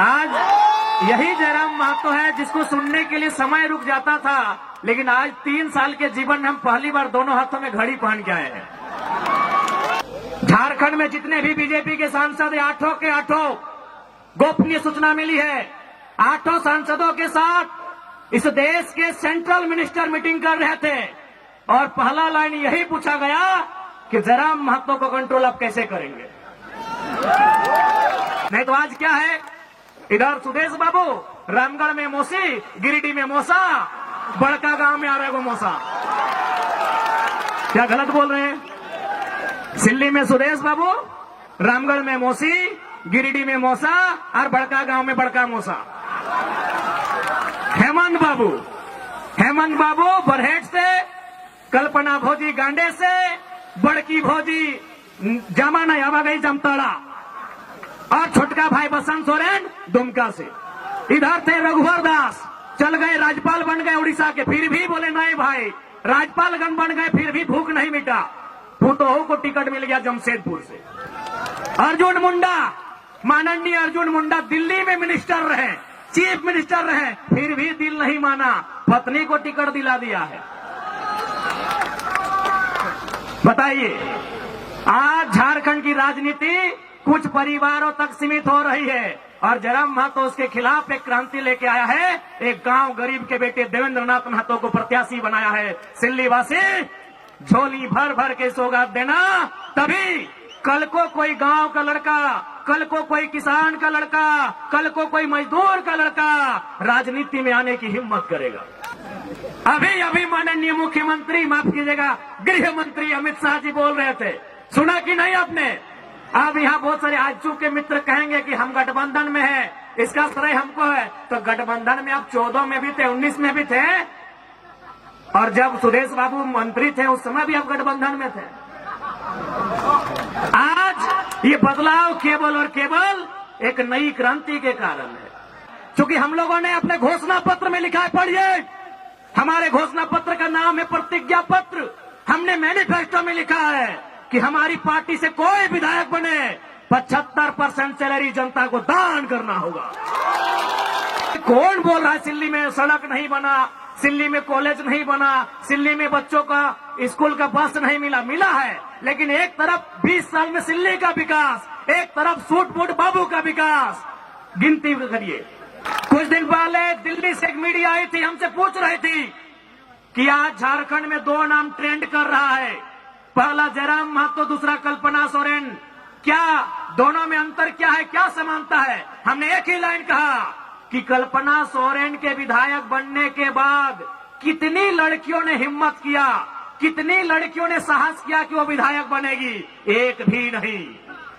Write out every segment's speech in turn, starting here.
आज यही जयराम महतो है जिसको सुनने के लिए समय रुक जाता था, लेकिन आज 3 साल के जीवन में हम पहली बार दोनों हाथों में घड़ी पहन के आए हैं। झारखंड में जितने भी बीजेपी के सांसद हैं, 8 के 8 गोपनीय सूचना मिली है। 8 सांसदों के साथ इस देश के सेंट्रल मिनिस्टर मीटिंग कर रहे थे और पहला लाइन यही पूछा गया कि जयराम महतो को कंट्रोल आप कैसे करेंगे। नहीं तो आज क्या है, इधर सुदेश बाबू रामगढ़ में मौसी, गिरिडीह में मौसा, बड़का गांव में आ रहे गो मौसा। क्या गलत बोल रहे हैं? सिल्ली में सुदेश बाबू, रामगढ़ में मौसी, गिरिडीह में मौसा और बड़का गांव में बड़का मौसा। हेमंत बाबू बरहेट से, कल्पना भौजी गांडे से, बड़की भौजी जामा नहीं आवा गई जमताड़ा और छोटका भाई बसंत सोरेन दुमका से। इधर थे रघुवर दास, चल गए राज्यपाल बन गए उड़ीसा के, फिर भी बोले नहीं भाई राज्यपालगण बन गए फिर भी भूख नहीं मिटा। फुटोहो को टिकट मिल गया जमशेदपुर से। अर्जुन मुंडा, माननीय अर्जुन मुंडा दिल्ली में मिनिस्टर रहे, चीफ मिनिस्टर रहे, फिर भी दिल नहीं माना, पत्नी को टिकट दिला दिया है। बताइए, आज झारखंड की राजनीति कुछ परिवारों तक सीमित हो रही है और जयराम महतो उसके खिलाफ एक क्रांति लेके आया है। एक गांव गरीब के बेटे देवेंद्र नाथ महतो को प्रत्याशी बनाया है। सिल्लीवासी झोली भर भर के सौगात देना, तभी कल को कोई गांव का लड़का, कल को कोई किसान का लड़का, कल को कोई मजदूर का लड़का राजनीति में आने की हिम्मत करेगा। अभी माननीय मुख्यमंत्री, माफ कीजिएगा, गृह मंत्री अमित शाह जी बोल रहे थे, सुना कि नहीं आपने? अब यहाँ बहुत सारे आजू के मित्र कहेंगे कि हम गठबंधन में है, इसका श्रेय हमको है। तो गठबंधन में आप 14 में भी थे, 19 में भी थे, और जब सुदेश बाबू मंत्री थे उस समय भी आप गठबंधन में थे। आज ये बदलाव केवल और केवल एक नई क्रांति के कारण है, क्योंकि हम लोगों ने अपने घोषणा पत्र में लिखा है, पढ़िए, हमारे घोषणा पत्र का नाम है प्रतिज्ञा पत्र। हमने मैनिफेस्टो में लिखा है कि हमारी पार्टी से कोई विधायक बने 75% सैलरी जनता को दान करना होगा। कौन बोल रहा है सिल्ली में सड़क नहीं बना, सिल्ली में कॉलेज नहीं बना, सिल्ली में बच्चों का स्कूल का बस नहीं मिला है। लेकिन एक तरफ 20 साल में सिल्ली का विकास, एक तरफ सूट बूट बाबू का विकास। गिनती करिए। कुछ दिन पहले दिल्ली से एक मीडिया आई थी, हमसे पूछ रही थी कि आज झारखंड में 2 नाम ट्रेंड कर रहा है, पहला जयराम महतो, दूसरा कल्पना सोरेन। क्या दोनों में अंतर क्या है, क्या समानता है? हमने एक ही लाइन कहा कि कल्पना सोरेन के विधायक बनने के बाद कितनी लड़कियों ने हिम्मत किया, कितनी लड़कियों ने साहस किया कि वो विधायक बनेगी? एक भी नहीं,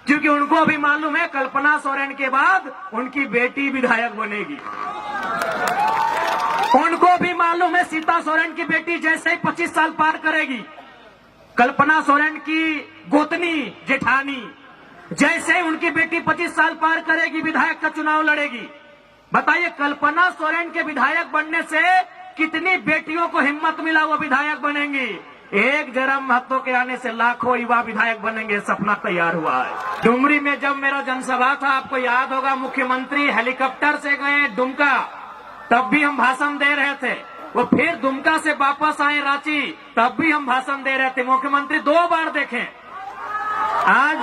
क्योंकि उनको भी मालूम है कल्पना सोरेन के बाद उनकी बेटी विधायक बनेगी। उनको भी मालूम है सीता सोरेन की बेटी जैसे ही 25 साल पार करेगी, कल्पना सोरेन की गोतनी जेठानी जैसे ही उनकी बेटी 25 साल पार करेगी विधायक का चुनाव लड़ेगी। बताइए, कल्पना सोरेन के विधायक बनने से कितनी बेटियों को हिम्मत मिला, वो विधायक बनेंगी। एक जयराम महतो के आने से लाखों युवा विधायक बनेंगे, सपना तैयार हुआ है। डुमरी में जब मेरा जनसभा था, आपको याद होगा, मुख्यमंत्री हेलीकॉप्टर से गए दुमका, तब भी हम भाषण दे रहे थे। वो फिर दुमका से वापस आए रांची, तब भी हम भाषण दे रहे थे। मुख्यमंत्री 2 बार देखें। आज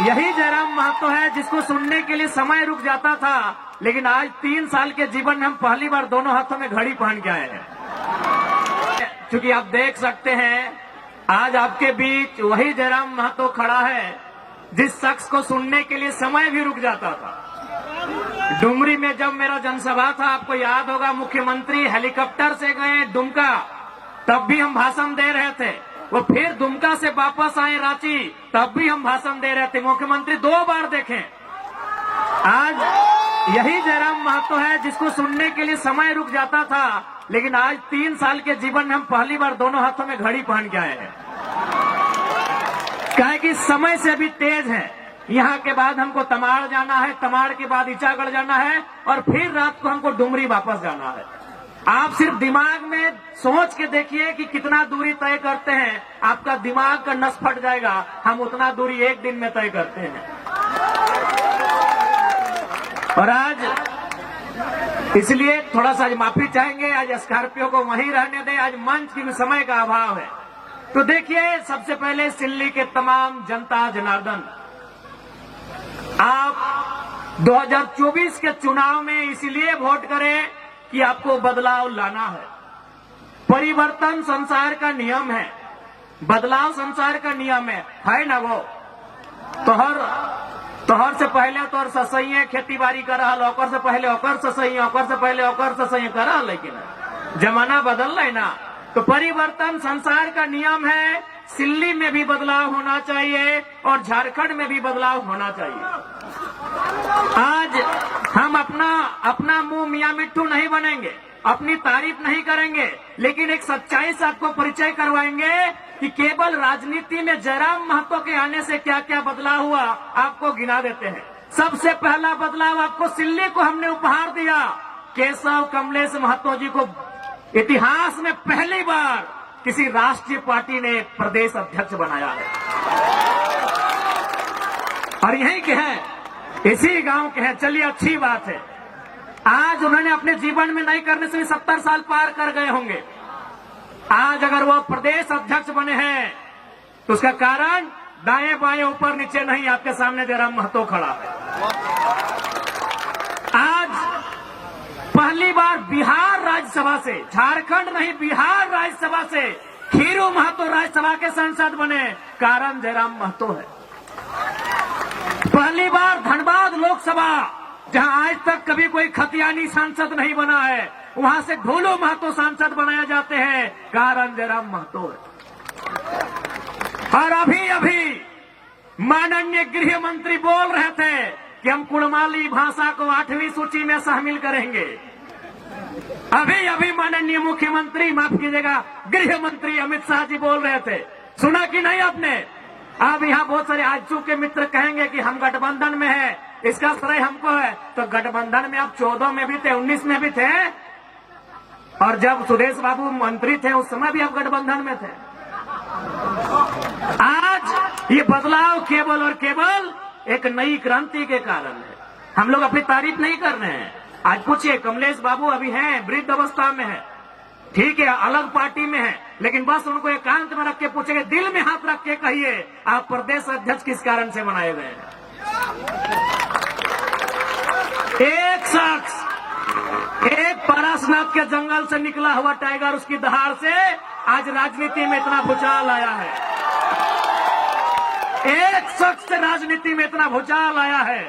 यही जयराम महतो है जिसको सुनने के लिए समय रुक जाता था, लेकिन आज 3 साल के जीवन में हम पहली बार दोनों हाथों में घड़ी पहन के आए हैं। क्योंकि आप देख सकते हैं, आज आपके बीच वही जयराम महतो खड़ा है जिस शख्स को सुनने के लिए समय भी रुक जाता था। डुमरी में जब मेरा जनसभा था, आपको याद होगा, मुख्यमंत्री हेलीकॉप्टर से गए दुमका, तब भी हम भाषण दे रहे थे। वो फिर दुमका से वापस आए रांची, तब भी हम भाषण दे रहे थे। मुख्यमंत्री 2 बार देखें। आज यही जयराम महतो है जिसको सुनने के लिए समय रुक जाता था, लेकिन आज 3 साल के जीवन में हम पहली बार दोनों हाथों में घड़ी पहन के आए हैं। काहे कि समय से भी तेज है। यहाँ के बाद हमको तमाड़ जाना है, तमाड़ के बाद ईचागढ़ जाना है और फिर रात को हमको डुमरी वापस जाना है। आप सिर्फ दिमाग में सोच के देखिए कि कितना दूरी तय करते हैं, आपका दिमाग का नस फट जाएगा। हम उतना दूरी एक दिन में तय करते हैं। और आज इसलिए थोड़ा सा आज माफी चाहेंगे, आज स्कॉर्पियो को वहीं रहने दें, आज मंच की समय का अभाव है। तो देखिए, सबसे पहले सिल्ली के तमाम जनता जनार्दन, आप 2024 के चुनाव में इसलिए वोट करें कि आपको बदलाव लाना है। परिवर्तन संसार का नियम है, बदलाव संसार का नियम है ना वो। तोहर से पहले तोहर ससैये खेती बाड़ी कर रहा, ओकर से पहले ओकर ससैये, ओकर से पहले ओकर ससैये कर रहा, लेकिन जमाना बदल रहा है ना। तो परिवर्तन संसार का नियम है। सिल्ली में भी बदलाव होना चाहिए और झारखंड में भी बदलाव होना चाहिए। आज हम अपना मुंह मियां मिट्टू नहीं बनेंगे, अपनी तारीफ नहीं करेंगे, लेकिन एक सच्चाई से आपको परिचय करवाएंगे कि केवल राजनीति में जयराम महतो के आने से क्या क्या बदलाव हुआ, आपको गिना देते हैं। सबसे पहला बदलाव आपको सिल्ली को हमने उपहार दिया। केशव कमलेश महतो जी को इतिहास में पहली बार किसी राष्ट्रीय पार्टी ने प्रदेश अध्यक्ष बनाया है, और यहीं के हैं, इसी गांव के हैं। चलिए, अच्छी बात है। आज उन्होंने अपने जीवन में नहीं करने से भी 70 साल पार कर गए होंगे। आज अगर वो प्रदेश अध्यक्ष बने हैं तो उसका कारण दाएं बाएं ऊपर नीचे नहीं, आपके सामने जयराम महतो खड़ा है। आज पहली बार बिहार राज्यसभा से, झारखंड नहीं बिहार राज्यसभा से खीरू महतो राज्यसभा के सांसद बने, कारण जयराम महतो है। पहली बार धनबाद लोकसभा, जहां आज तक कभी कोई खतियानी सांसद नहीं बना है, वहां से ढोलो महतो सांसद बनाए जाते हैं, कारण जयराम महतो है। और अभी माननीय गृह मंत्री बोल रहे थे कि हम कुड़माली भाषा को 8वीं सूची में शामिल करेंगे। अभी माननीय मुख्यमंत्री, माफ कीजिएगा, गृह मंत्री अमित शाह जी बोल रहे थे, सुना कि नहीं आपने? अब यहाँ बहुत सारे आजू के मित्र कहेंगे कि हम गठबंधन में हैं, इसका श्रेय हमको है। तो गठबंधन में आप 14 में भी थे, 19 में भी थे, और जब सुरेश बाबू मंत्री थे उस समय भी आप गठबंधन में थे। आज ये बदलाव केवल और केवल एक नई क्रांति के कारण है। हम लोग अपनी तारीफ नहीं कर रहे हैं। आज पूछिए, कमलेश बाबू अभी हैं, वृद्ध अवस्था में है, ठीक है, अलग पार्टी में है, लेकिन बस उनको एकांत में रख के पूछेंगे, दिल में हाथ रख के कहिए, आप प्रदेश अध्यक्ष किस कारण से बनाए गए हैं? एक शख्स, एक पारसनाथ के जंगल से निकला हुआ टाइगर, उसकी दहाड़ से आज राजनीति में इतना भूचाल आया है। एक शख्स से राजनीति में इतना भूचाल आया है,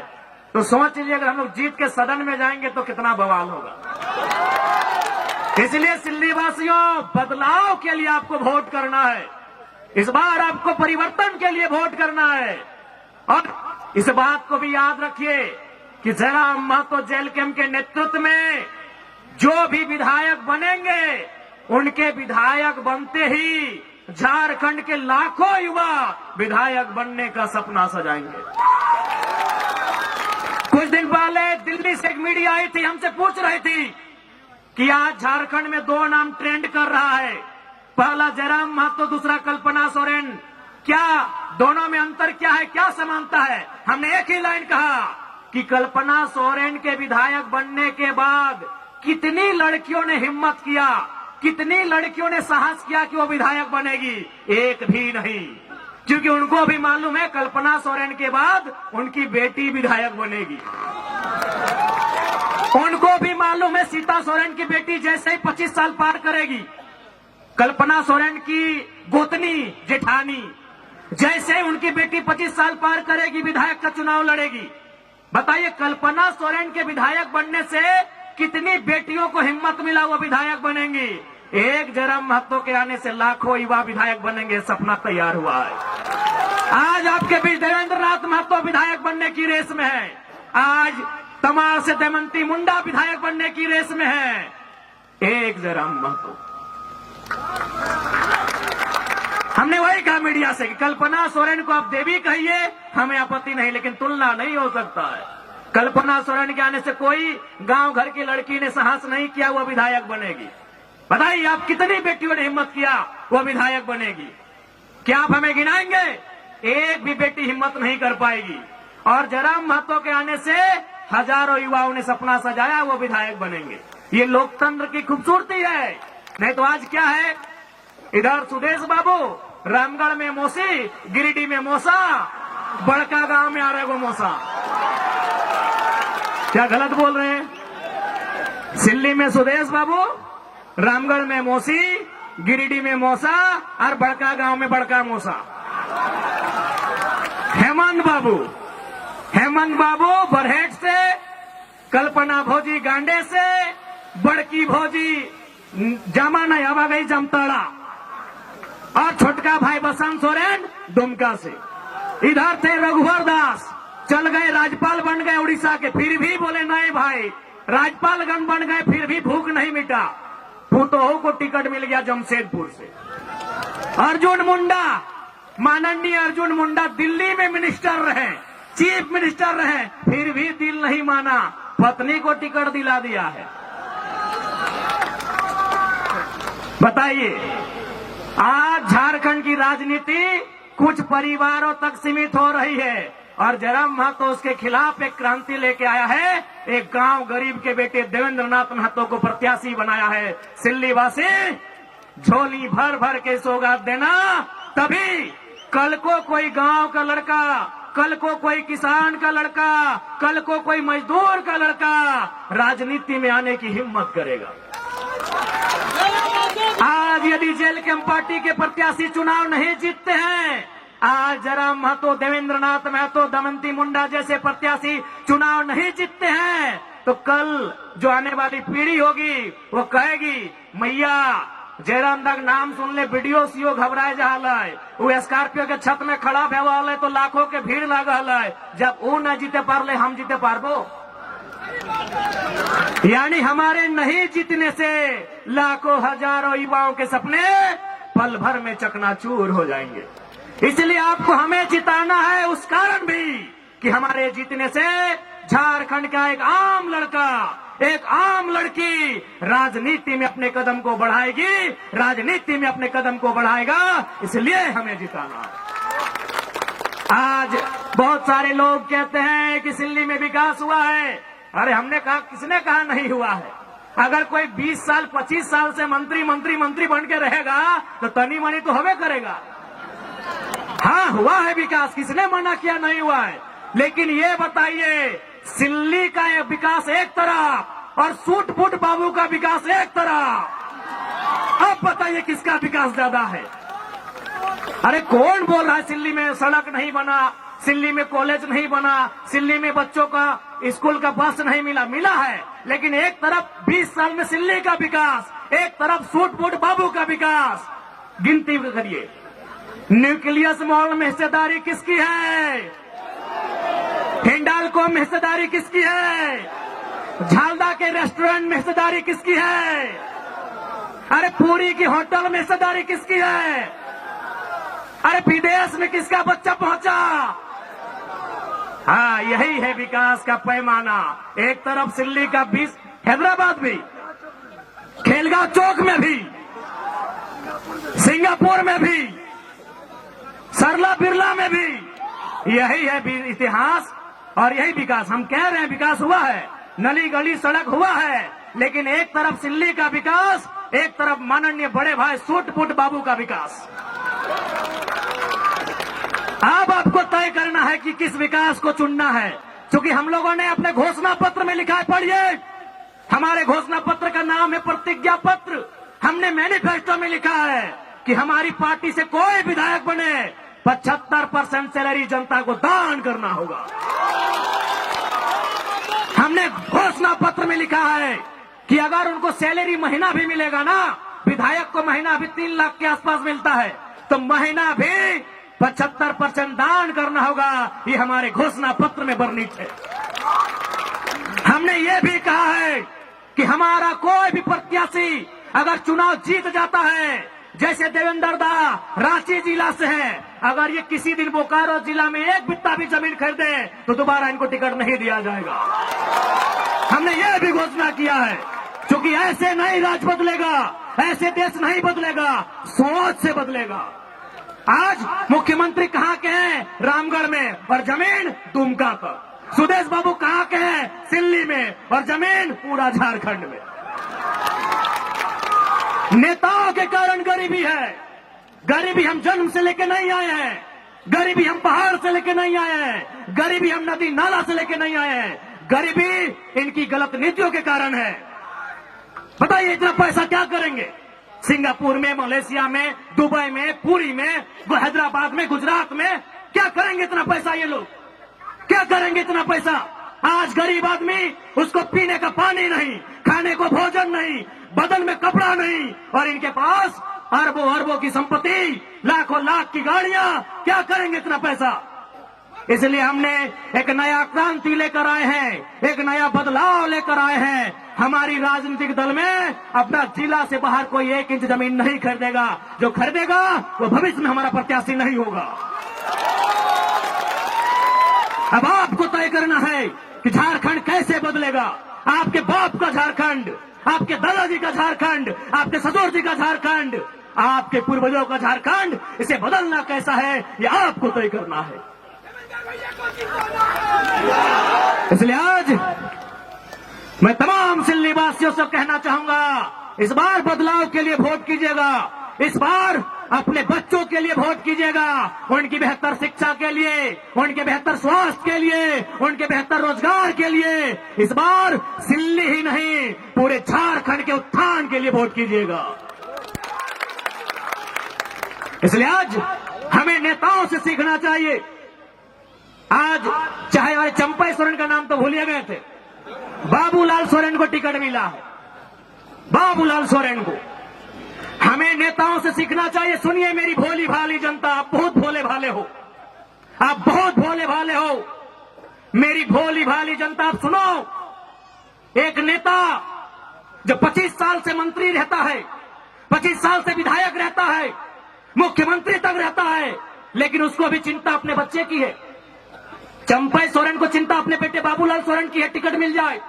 तो सोच लीजिए अगर हम लोग जीत के सदन में जाएंगे तो कितना बवाल होगा। इसलिए सिल्ली वासियों, बदलाव के लिए आपको वोट करना है। इस बार आपको परिवर्तन के लिए वोट करना है। और इस बात को भी याद रखिए कि जयराम महतो जेल कैंप के नेतृत्व में जो भी विधायक बनेंगे, उनके विधायक बनते ही झारखंड के लाखों युवा विधायक बनने का सपना सजाएंगे। कुछ दिन पहले दिल्ली से एक मीडिया आई थी, हमसे पूछ रही थी कि आज झारखंड में 2 नाम ट्रेंड कर रहा है, पहला जयराम महतो, दूसरा कल्पना सोरेन, क्या दोनों में अंतर क्या है, क्या समानता है? हमने एक ही लाइन कहा कि कल्पना सोरेन के विधायक बनने के बाद कितनी लड़कियों ने हिम्मत किया, कितनी लड़कियों ने साहस किया कि वो विधायक बनेगी? एक भी नहीं, क्योंकि उनको भी मालूम है कल्पना सोरेन के बाद उनकी बेटी विधायक बनेगी। उनको भी मालूम है सीता सोरेन की बेटी जैसे ही 25 साल पार करेगी, कल्पना सोरेन की गोतनी जेठानी जैसे ही उनकी बेटी 25 साल पार करेगी, विधायक का चुनाव लड़ेगी। बताइए, कल्पना सोरेन के विधायक बनने से कितनी बेटियों को हिम्मत मिला, वो विधायक बनेंगी। एक जयराम महतो के आने से लाखों युवा विधायक बनेंगे, सपना तैयार हुआ है। आज आपके बीच देवेंद्र नाथ महतो विधायक बनने की रेस में है, आज तमाल से दमयंती मुंडा विधायक बनने की रेस में है, एक जयराम महतो। हमने वही कहा मीडिया से कि कल्पना सोरेन को आप देवी कहिए, हमें आपत्ति नहीं, लेकिन तुलना नहीं हो सकता है। कल्पना सोरेन के आने से कोई गांव घर की लड़की ने साहस नहीं किया वो विधायक बनेगी। बताइए, आप कितनी बेटियों ने हिम्मत किया वो विधायक बनेगी? क्या आप हमें गिनाएंगे? एक भी बेटी हिम्मत नहीं कर पाएगी। और जयराम महतो के आने से हजारों युवाओं ने सपना सजाया वो विधायक बनेंगे। ये लोकतंत्र की खूबसूरती है। नहीं तो आज क्या है, इधर सुदेश बाबू, रामगढ़ में मौसी, गिरिडीह में मौसा, बड़का गांव में आ रहे वो मौसा। क्या गलत बोल रहे हैं? सिल्ली में सुदेश बाबू, रामगढ़ में मौसी, गिरिडीह में मौसा और बड़का गांव में बड़का मौसा। हेमंत बाबू बरहेट से, कल्पना भौजी गांडे से, बड़की भौजी जामा नहीं हवा गई जमताड़ा, और छोटका भाई बसंत सोरेन दुमका से। इधर थे रघुवर दास, चल गए राज्यपाल बन गए उड़ीसा के, फिर भी बोले नहीं भाई राज्यपालगण बन गए फिर भी भूख नहीं मिटा। फूटोहो को टिकट मिल गया जमशेदपुर से। अर्जुन मुंडा, माननीय अर्जुन मुंडा दिल्ली में मिनिस्टर रहे, चीफ मिनिस्टर रहे, फिर भी दिल नहीं माना, पत्नी को टिकट दिला दिया है। बताइए, आज झारखंड की राजनीति कुछ परिवारों तक सीमित हो रही है और जयराम महतो उसके खिलाफ एक क्रांति लेके आया है। एक गांव गरीब के बेटे देवेंद्र नाथ महतो को प्रत्याशी बनाया है। सिल्ली वासी झोली भर भर के सौगात देना, तभी कल को कोई गांव का लड़का, कल को कोई किसान का लड़का, कल को कोई मजदूर का लड़का राजनीति में आने की हिम्मत करेगा। आज यदि जेल कैंप पार्टी के प्रत्याशी चुनाव नहीं जीतते हैं, आज जयराम महतो, देवेंद्र नाथ महतो, दमयंती मुंडा जैसे प्रत्याशी चुनाव नहीं जीतते हैं, तो कल जो आने वाली पीढ़ी होगी वो कहेगी मैया जयराम दाग नाम सुन ले वीडियो सीओ घबराए जा है, वो स्कॉर्पियो के छत में खड़ा भेवा तो लाखों के भीड़ लागल है, जब वो न जीते पारले हम जीते पारबो। यानी हमारे नहीं जीतने से लाखों हजारों युवाओं के सपने पल भर में चकनाचूर हो जाएंगे। इसलिए आपको हमें जिताना है, उस कारण भी कि हमारे जीतने से झारखंड का एक आम लड़का, एक आम लड़की राजनीति में अपने कदम को बढ़ाएगी, राजनीति में अपने कदम को बढ़ाएगा, इसलिए हमें जिताना। आज बहुत सारे लोग कहते हैं कि सिल्ली में विकास हुआ है। अरे हमने कहा, किसने कहा नहीं हुआ है? अगर कोई 20 साल 25 साल से मंत्री बन के रहेगा तो तनी मनी तो हमें करेगा। हाँ हुआ है विकास, किसने मना किया नहीं हुआ है, लेकिन ये बताइए सिल्ली का ये विकास एक तरफ और सूट फूट बाबू का विकास एक तरफ। अब बताइए किसका विकास ज्यादा है? अरे कौन बोल रहा है सिल्ली में सड़क नहीं बना, सिल्ली में कॉलेज नहीं बना, सिल्ली में बच्चों का स्कूल का बस नहीं मिला? मिला है, लेकिन एक तरफ 20 साल में सिल्ली का विकास, एक तरफ सूट फूट बाबू का विकास। गिनती करिए, न्यूक्लियस मॉल में हिस्सेदारी किसकी है? हिंडाल्को में हिस्सेदारी किसकी है? झालदा के रेस्टोरेंट में हिस्सेदारी किसकी है? अरे पूरी की होटल में हिस्सेदारी किसकी है? अरे विदेश में किसका बच्चा पहुंचा? हाँ यही है विकास का पैमाना। एक तरफ सिल्ली का 20, हैदराबाद भी, खेलगांव चौक में भी, सिंगापुर में भी, सरला बिरला में भी, यही है इतिहास और यही विकास। हम कह रहे हैं विकास हुआ है, नली गली सड़क हुआ है, लेकिन एक तरफ सिल्ली का विकास, एक तरफ माननीय बड़े भाई सूट फूट बाबू का विकास। अब आपको तय करना है कि किस विकास को चुनना है, क्योंकि हम लोगों ने अपने घोषणा पत्र में लिखा है, पढ़िए, हमारे घोषणा पत्र का नाम है प्रतिज्ञा पत्र। हमने मैनिफेस्टो में लिखा है कि हमारी पार्टी से कोई विधायक बने 75% सैलरी जनता को दान करना होगा। हमने घोषणा पत्र में लिखा है कि अगर उनको सैलरी महीना भी मिलेगा ना, विधायक को महीना भी 3 लाख के आसपास मिलता है, तो महीना भी 75% दान करना होगा। ये हमारे घोषणा पत्र में वर्णित है। हमने ये भी कहा है कि हमारा कोई भी प्रत्याशी अगर चुनाव जीत जाता है, जैसे देवेंद्र दा रांची जिला से है, अगर ये किसी दिन बोकारो जिला में एक बित्ता भी जमीन खरीदे तो दोबारा इनको टिकट नहीं दिया जाएगा। हमने ये भी घोषणा किया है, क्योंकि ऐसे नहीं राज बदलेगा, ऐसे देश नहीं बदलेगा, सोच से बदलेगा। आज मुख्यमंत्री कहाँ के हैं? रामगढ़ में, और जमीन दुमका पर। सुदेश बाबू कहाँ के हैं? सिल्ली में, और जमीन पूरा झारखंड में। नेताओं के कारण गरीबी है। गरीबी हम जन्म से लेके नहीं आए हैं, गरीबी हम पहाड़ से लेके नहीं आए हैं, गरीबी हम नदी नाला से लेके नहीं आए हैं, गरीबी इनकी गलत नीतियों के कारण है। बताइए इतना पैसा क्या करेंगे? सिंगापुर में, मलेशिया में, दुबई में, पुरी में, हैदराबाद में, गुजरात में क्या करेंगे इतना पैसा? ये लोग क्या करेंगे इतना पैसा? आज गरीब आदमी, उसको पीने का पानी नहीं, खाने को भोजन नहीं, बदन में कपड़ा नहीं, और इनके पास अरबों अरबों की संपत्ति, लाखों लाख की गाड़ियां। क्या करेंगे इतना पैसा? इसलिए हमने एक नया क्रांति लेकर आए हैं, एक नया बदलाव लेकर आए हैं। हमारी राजनीतिक दल में अपना जिला से बाहर कोई 1 इंच जमीन नहीं खरीदेगा। जो खरीदेगा वो भविष्य में हमारा प्रत्याशी नहीं होगा। अब आपको तय करना है कि झारखंड कैसे बदलेगा। आपके बाप का झारखंड, आपके दादाजी का झारखंड, आपके ससुर जी का झारखंड, आपके पूर्वजों का झारखंड, इसे बदलना कैसा है ये आपको तय करना है। इसलिए आज मैं तमाम सिल्ली वासियों से कहना चाहूंगा, इस बार बदलाव के लिए वोट कीजिएगा। इस बार अपने बच्चों के लिए वोट कीजिएगा, उनकी बेहतर शिक्षा के लिए, उनके बेहतर स्वास्थ्य के लिए, उनके बेहतर रोजगार के लिए। इस बार सिल्ली ही नहीं, पूरे झारखंड के उत्थान के लिए वोट कीजिएगा। इसलिए आज हमें नेताओं से सीखना चाहिए। आज चाहे हमारे चंपा सोरेन का नाम तो भूलिए गए थे, बाबूलाल सोरेन को टिकट मिला है, बाबूलाल सोरेन को। हमें नेताओं से सीखना चाहिए। सुनिए मेरी भोली भाली जनता, आप बहुत भोले भाले हो, आप बहुत भोले भाले हो। मेरी भोली भाली जनता, आप सुनो। एक नेता जो 25 साल से मंत्री रहता है, 25 साल से विधायक रहता है, मुख्यमंत्री तक रहता है, लेकिन उसको भी चिंता अपने बच्चे की है। चंपा सोरेन को चिंता अपने बेटे बाबूलाल सोरेन की है, टिकट मिल जाए।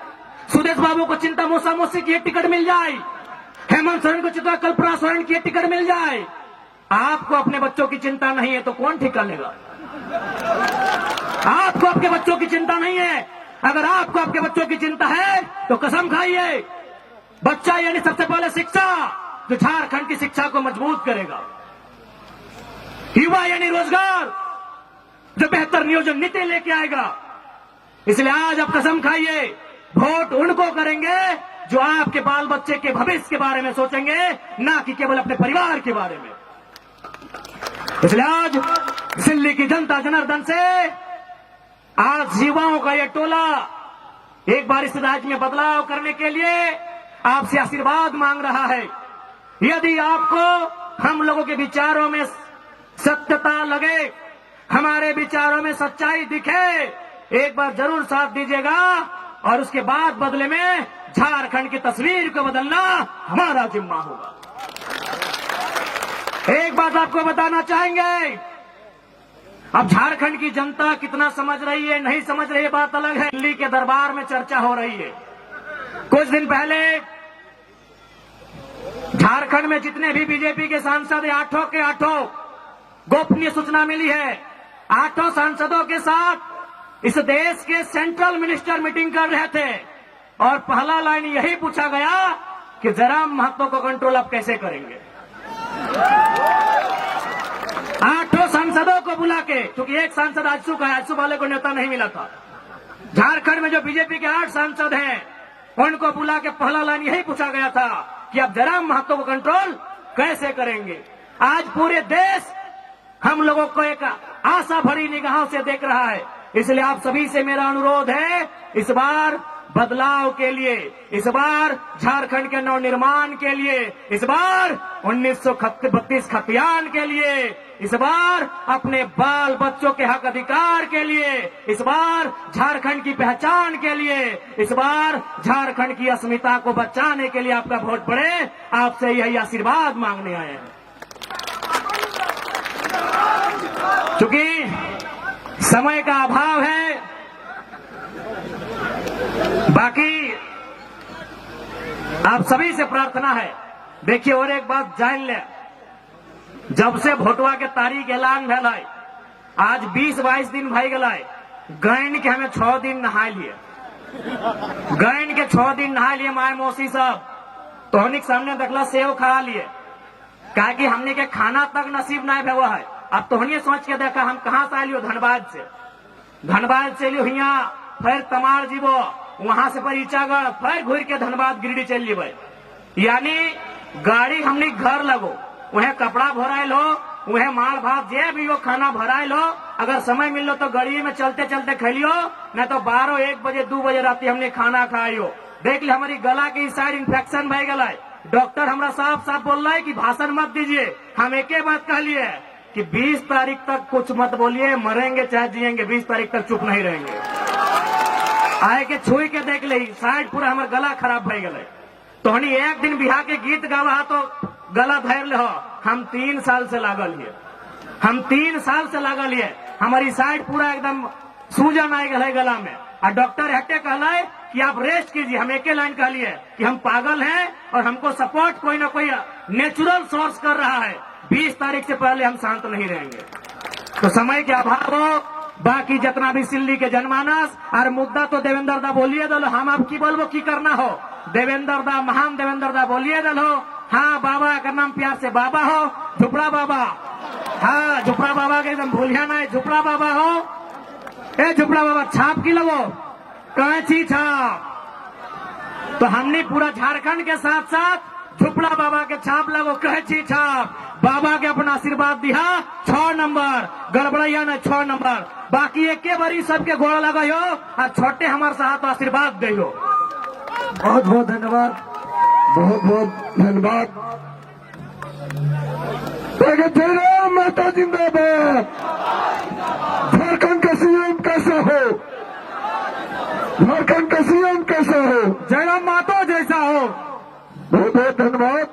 सुदेश बाबू को चिंता मौसा मौसी की है, टिकट मिल जाए। हेमंत सोरेन को चिंता कल्पना सोरेन की है, टिकट मिल जाए। आपको अपने बच्चों की चिंता नहीं है तो कौन ठिका लेगा? आपको आपके बच्चों की चिंता नहीं है। अगर आपको आपके बच्चों की चिंता है तो कसम खाइए। बच्चा यानी सबसे पहले शिक्षा, जो झारखंड की शिक्षा को मजबूत करेगा। युवा यानी रोजगार, जो बेहतर नियोजन नीति लेके आएगा। इसलिए आज आप कसम खाइए, वोट उनको करेंगे जो आपके बाल बच्चे के भविष्य के बारे में सोचेंगे, ना कि केवल अपने परिवार के बारे में। इसलिए आज दिल्ली की जनता जनार्दन से आज युवाओं का यह टोला एक बार इस राज्य में बदलाव करने के लिए आपसे आशीर्वाद मांग रहा है। यदि आपको हम लोगों के विचारों में सत्यता लगे, हमारे विचारों में सच्चाई दिखे, एक बार जरूर साथ दीजिएगा। और उसके बाद बदले में झारखंड की तस्वीर को बदलना हमारा जिम्मा होगा। एक बात आपको बताना चाहेंगे, अब झारखंड की जनता कितना समझ रही है नहीं समझ रही है बात अलग है। दिल्ली के दरबार में चर्चा हो रही है। कुछ दिन पहले झारखंड में जितने भी बीजेपी के सांसद हैं, 8 के 8 गोपनीय सूचना मिली है। 8 सांसदों के साथ इस देश के सेंट्रल मिनिस्टर मीटिंग कर रहे थे और पहला लाइन यही पूछा गया कि जयराम महतो को कंट्रोल आप कैसे करेंगे। 8 सांसदों को बुला के, क्योंकि एक सांसद आजसू का है, आजसू वाले को नेता नहीं मिला था। झारखंड में जो बीजेपी के 8 सांसद हैं, उनको बुला के पहला लाइन यही पूछा गया था कि आप जयराम महतो को कंट्रोल कैसे करेंगे। आज पूरे देश हम लोगों को एक आशा भरी निगाहों से देख रहा है। इसलिए आप सभी से मेरा अनुरोध है, इस बार बदलाव के लिए, इस बार झारखंड के नवनिर्माण के लिए, इस बार 1932 खतियान के लिए, इस बार अपने बाल बच्चों के हक अधिकार के लिए, इस बार झारखंड की पहचान के लिए, इस बार झारखंड की अस्मिता को बचाने के लिए आपका वोट पड़े। आपसे यही आशीर्वाद मांगने आए हैं। क्योंकि समय का अभाव है, बाकी आप सभी से प्रार्थना है। देखिए और एक बात जान ले, जब से भोटवा के तारीख ऐलान भेल, आज 20-22 दिन भाई गए, गैन के हमें 6 दिन नहा लिए, गैन के 6 दिन नहा लिए माए मौसी साहब। तोहनी के सामने देखला सेव खा लिए, कहा कि हमने के खाना तक नसीब नहीं हुआ है। अब तोहनी सोच के देखा हम कहाँ से आलियो, धनबाद से, धनबाद से लियो हियाँ, फिर तमाड़ जीवो, वहां से पर ईचागढ़, फिर घूर के धनबाद गिरिडीह चल जीवे। यानी गाड़ी हमने घर लगो, वह कपड़ा भराइल हो, वह माल भात जे भी हो खाना भराइल हो। अगर समय मिल लो तो गाड़ी में चलते चलते खेलियो, नहीं तो 12, 1 बजे 2 बजे रात हमने खाना खाइयो। देख ले हमारी गला के इस साइड इन्फेक्शन भय गला है। डॉक्टर हमरा साफ साफ बोल रहा है कि भाषण मत दीजिए। हम एक बात कह लिए कि 20 तारीख तक कुछ मत बोलिए, मरेंगे चाहे जिएंगे, 20 तारीख तक चुप नहीं रहेंगे। आए के छुई के देख ले साइड पूरा हमारा गला खराब भय गए। तोहनी एक दिन बिहार के गीत गावा तो गला धैर ले हो। हम 3 साल से लागल हिए, हम 3 साल से लागल हिए, हमारी साइड पूरा एकदम सूजन आ गए गला में। और डॉक्टर हटे कहला कि आप रेस्ट कीजिए। हम एक लाइन कह लिए कि हम पागल हैं और हमको सपोर्ट कोई ना कोई नेचुरल सोर्स कर रहा है। 20 तारीख से पहले हम शांत नहीं रहेंगे। तो समय के अभाव हो, बाकी जितना भी सिल्ली के जनमानस और मुद्दा तो देवेंद्र दा बोलिए दलो। हम आप की बोलबो की करना हो, देवेंद्र दा, महान देवेंद्र दा बोलिए दलो। हाँ बाबा का नाम प्यार से बाबा हो, झुपड़ा बाबा। हाँ झुपड़ा बाबा के एकदम भूलिया ना, झुपड़ा बाबा हो। ए झुपड़ा बाबा छाप की लगो, कैंची छाप। तो हमने पूरा झारखंड के साथ साथ झुपड़ा बाबा के छाप लगो, कैंची छाप। बाबा के अपना आशीर्वाद दिया 6 नंबर, गड़बड़ैया ने 6 नंबर। बाकी एक बारी सबके गोड़ लगायो और छोटे हमारे साथ आशीर्वाद दियो। बहुत बहुत धन्यवाद, बहुत बहुत धन्यवाद। जय राम माता जिंदाबाद। झारखंड का सीएम कैसा हो, झारखंड का सीएम कैसा हो, जय राम मातो जैसा हो। बहुत बहुत धन्यवाद।